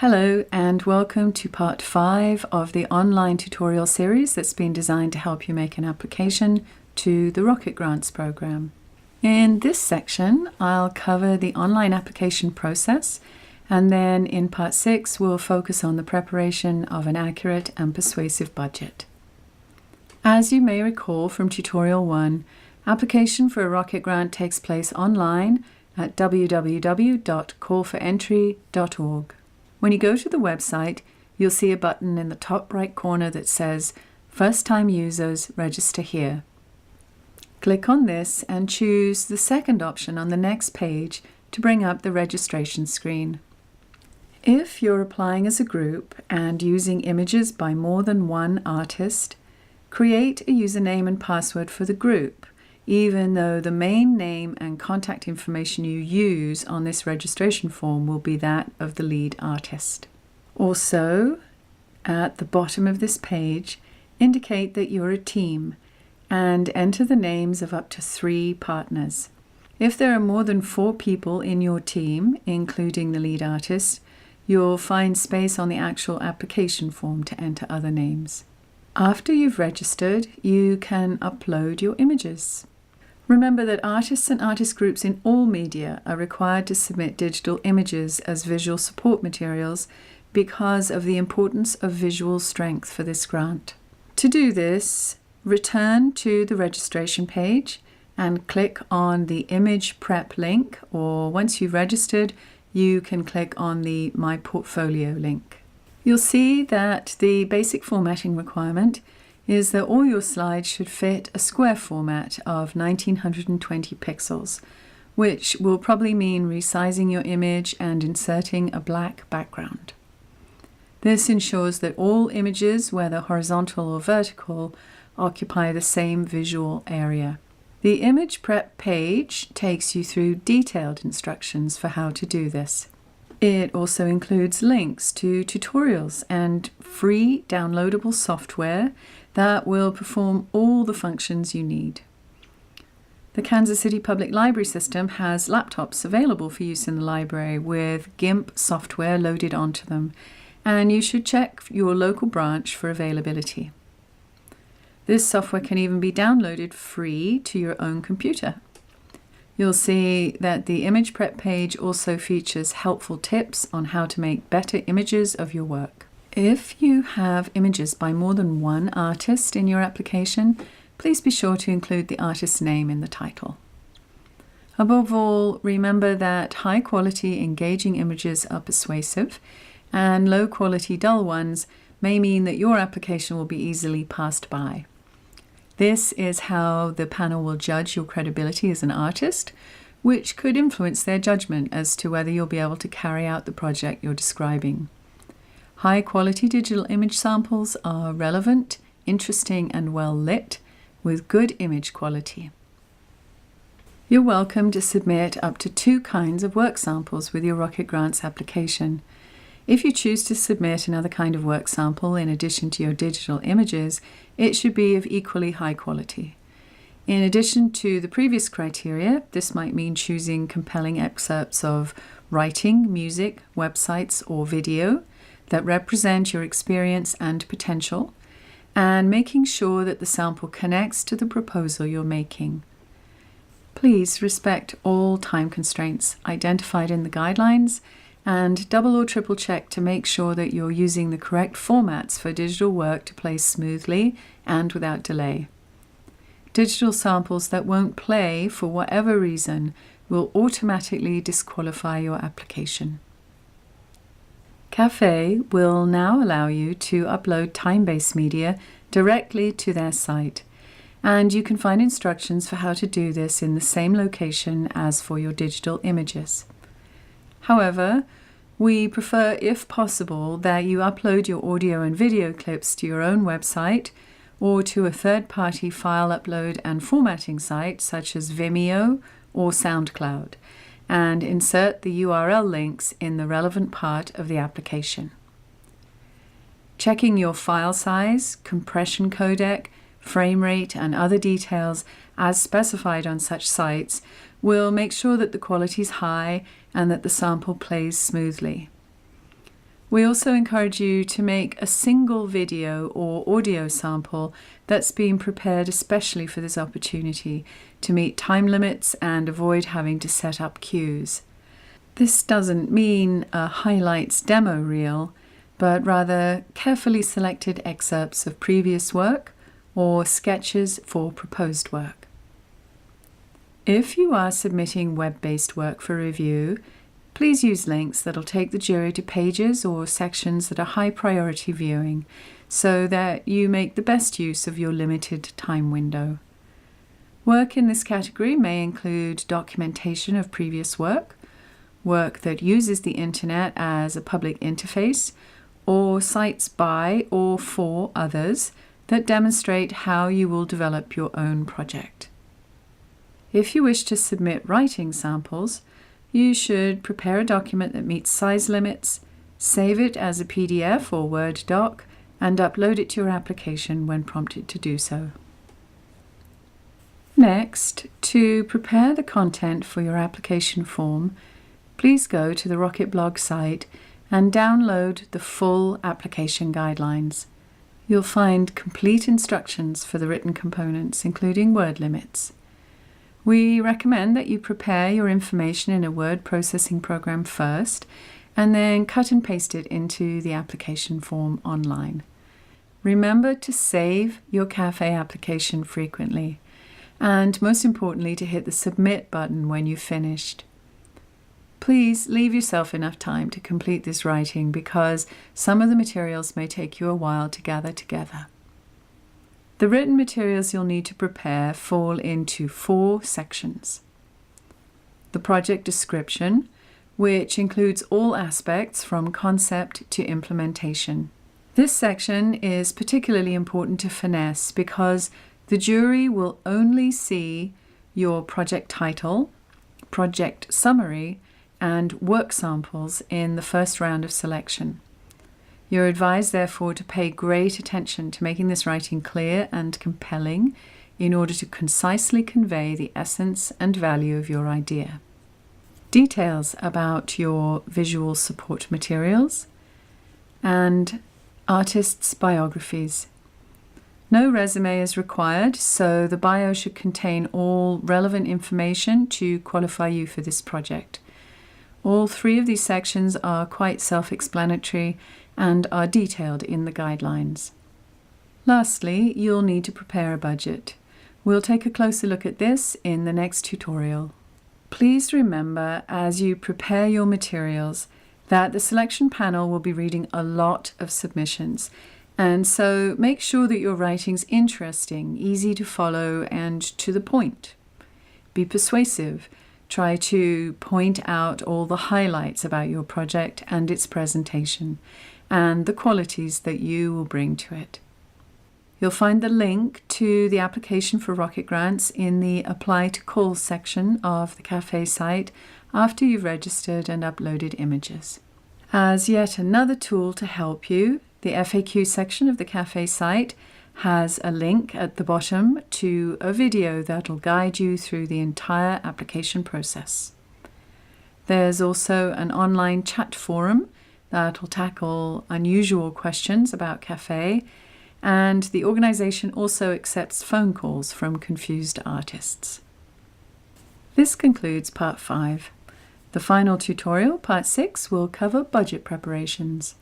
Hello and welcome to part 5 of the online tutorial series that's been designed to help you make an application to the Rocket Grants program. In this section, I'll cover the online application process, and then in part 6 we'll focus on the preparation of an accurate and persuasive budget. As you may recall from tutorial 1, application for a Rocket Grant takes place online at www.callforentry.org. When you go to the website, you'll see a button in the top right corner that says First-time users register here. Click on this and choose the second option on the next page to bring up the registration screen. If you're applying as a group and using images by more than one artist, create a username and password for the group, even though the main name and contact information you use on this registration form will be that of the lead artist. Also, at the bottom of this page, indicate that you're a team and enter the names of up to 3 partners. If there are more than 4 people in your team, including the lead artist, you'll find space on the actual application form to enter other names. After you've registered, you can upload your images. Remember that artists and artist groups in all media are required to submit digital images as visual support materials because of the importance of visual strength for this grant. To do this, return to the registration page and click on the image prep link, or once you've registered, you can click on the My Portfolio link. You'll see that the basic formatting requirement is that all your slides should fit a square format of 1920 pixels, which will probably mean resizing your image and inserting a black background. This ensures that all images, whether horizontal or vertical, occupy the same visual area. The image prep page takes you through detailed instructions for how to do this. It also includes links to tutorials and free downloadable software that will perform all the functions you need. The Kansas City Public Library system has laptops available for use in the library with GIMP software loaded onto them, and you should check your local branch for availability. This software can even be downloaded free to your own computer. You'll see that the image prep page also features helpful tips on how to make better images of your work. If you have images by more than one artist in your application, please be sure to include the artist's name in the title. Above all, remember that high-quality, engaging images are persuasive, and low-quality, dull ones may mean that your application will be easily passed by. This is how the panel will judge your credibility as an artist, which could influence their judgment as to whether you'll be able to carry out the project you're describing. High-quality digital image samples are relevant, interesting, and well-lit, with good image quality. You're welcome to submit up to 2 kinds of work samples with your Rocket Grants application. If you choose to submit another kind of work sample in addition to your digital images, it should be of equally high quality. In addition to the previous criteria, this might mean choosing compelling excerpts of writing, music, websites, or video that represent your experience and potential, and making sure that the sample connects to the proposal you're making. Please respect all time constraints identified in the guidelines, and double or triple check to make sure that you're using the correct formats for digital work to play smoothly and without delay. Digital samples that won't play for whatever reason will automatically disqualify your application. Cafe will now allow you to upload time-based media directly to their site, and you can find instructions for how to do this in the same location as for your digital images. However, we prefer, if possible, that you upload your audio and video clips to your own website or to a third-party file upload and formatting site such as Vimeo or SoundCloud, and insert the URL links in the relevant part of the application. Checking your file size, compression codec, frame rate, and other details as specified on such sites will make sure that the quality is high and that the sample plays smoothly. We also encourage you to make a single video or audio sample that's been prepared especially for this opportunity to meet time limits and avoid having to set up cues. This doesn't mean a highlights demo reel, but rather carefully selected excerpts of previous work or sketches for proposed work. If you are submitting web-based work for review, please use links that'll take the jury to pages or sections that are high priority viewing so that you make the best use of your limited time window. Work in this category may include documentation of previous work, work that uses the internet as a public interface, or sites by or for others that demonstrate how you will develop your own project. If you wish to submit writing samples, you should prepare a document that meets size limits, save it as a PDF or Word doc, and upload it to your application when prompted to do so. Next, to prepare the content for your application form, please go to the Rocket blog site and download the full application guidelines. You'll find complete instructions for the written components, including word limits. We recommend that you prepare your information in a word processing program first, and then cut and paste it into the application form online. Remember to save your CAFE application frequently, and most importantly, to hit the Submit button when you've finished. Please leave yourself enough time to complete this writing because some of the materials may take you a while to gather together. The written materials you'll need to prepare fall into 4 sections. The project description, which includes all aspects from concept to implementation. This section is particularly important to finesse because the jury will only see your project title, project summary, and work samples in the first round of selection. You're advised, therefore, to pay great attention to making this writing clear and compelling in order to concisely convey the essence and value of your idea. Details about your visual support materials and artists' biographies. No resume is required, so the bio should contain all relevant information to qualify you for this project. All 3 of these sections are quite self-explanatory and are detailed in the guidelines. Lastly, you'll need to prepare a budget. We'll take a closer look at this in the next tutorial. Please remember, as you prepare your materials, that the selection panel will be reading a lot of submissions, and so make sure that your writing's interesting, easy to follow, and to the point. Be persuasive. Try to point out all the highlights about your project and its presentation, and the qualities that you will bring to it. You'll find the link to the application for Rocket Grants in the Apply to Call section of the CAFE site after you've registered and uploaded images. As yet another tool to help you, the FAQ section of the CAFE site has a link at the bottom to a video that'll guide you through the entire application process. There's also an online chat forum that'll tackle unusual questions about CAFE, and the organization also accepts phone calls from confused artists. This concludes Part 5. The final tutorial, Part 6, will cover budget preparations.